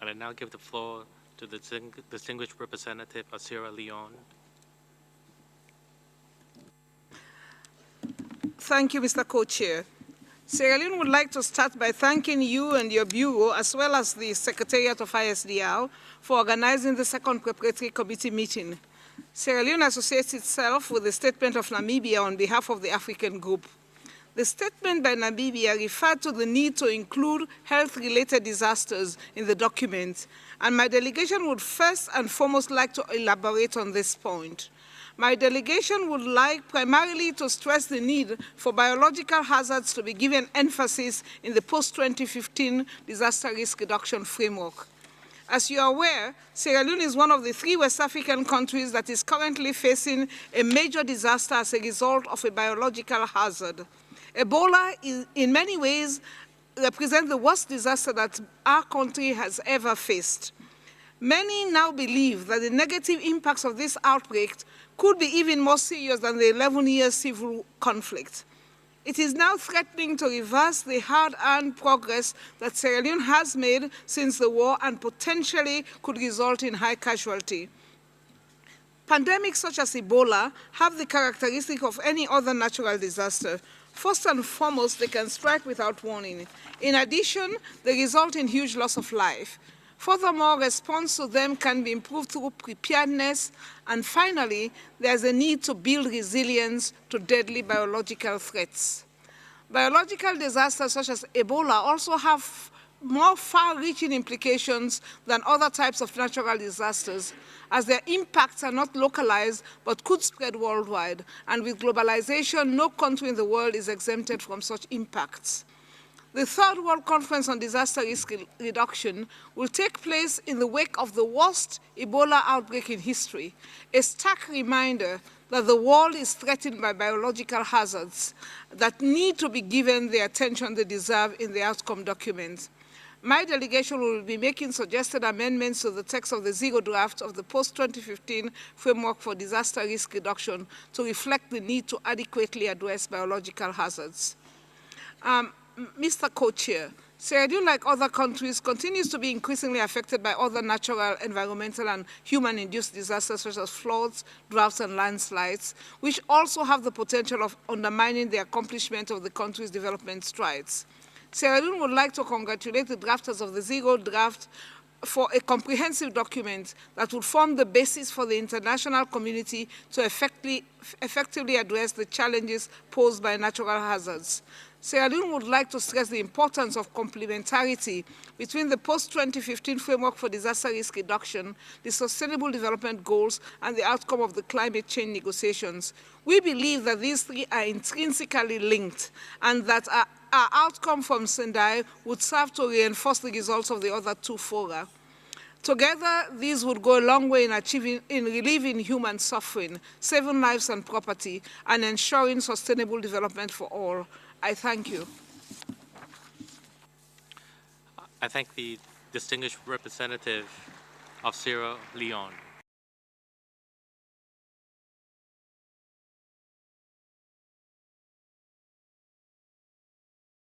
And I now give the floor to the distinguished representative of Sierra Leone. Thank you, Mr. Co-Chair. Sierra Leone would like to start by thanking you and your Bureau, as well as the Secretariat of ISDR, for organizing the second preparatory committee meeting. Sierra Leone associates itself with the statement of Namibia on behalf of the African group. The statement by Namibia referred to the need to include health-related disasters in the document, and my delegation would first and foremost like to elaborate on this point. My delegation would like primarily to stress the need for biological hazards to be given emphasis in the post-2015 disaster risk reduction framework. As you are aware, Sierra Leone is one of the 3 West African countries that is currently facing a major disaster as a result of a biological hazard. Ebola, in many ways, represents the worst disaster that our country has ever faced. Many now believe that the negative impacts of this outbreak could be even more serious than the 11-year civil conflict. It is now threatening to reverse the hard-earned progress that Sierra Leone has made since the war and potentially could result in high casualty. Pandemics such as Ebola have the characteristic of any other natural disaster. First and foremost, they can strike without warning. In addition, they result in huge loss of life. Furthermore, response to them can be improved through preparedness. And finally, there's a need to build resilience to deadly biological threats. Biological disasters such as Ebola also have more far-reaching implications than other types of natural disasters, as their impacts are not localized but could spread worldwide. And with globalization, no country in the world is exempted from such impacts. The Third World Conference on Disaster Risk Reduction will take place in the wake of the worst Ebola outbreak in history, a stark reminder that the world is threatened by biological hazards that need to be given the attention they deserve in the outcome document. My delegation will be making suggested amendments to the text of the Zero draft of the post-2015 Framework for Disaster Risk Reduction to reflect the need to adequately address biological hazards. Mr. Co-Chair, Sierra Leone, like other countries, continues to be increasingly affected by other natural, environmental, and human-induced disasters such as floods, droughts, and landslides, which also have the potential of undermining the accomplishment of the country's development strides. Sierra Leone would like to congratulate the drafters of the Zero draft for a comprehensive document that would form the basis for the international community to effectively address the challenges posed by natural hazards. Sierra Leone would like to stress the importance of complementarity between the post-2015 Framework for Disaster Risk Reduction, the Sustainable Development Goals, and the outcome of the climate change negotiations. We believe that these 3 are intrinsically linked and that our outcome from Sendai would serve to reinforce the results of the other 2 fora. Together, these would go a long way in relieving human suffering, saving lives and property, and ensuring sustainable development for all. I thank you. I thank the distinguished representative of Sierra Leone.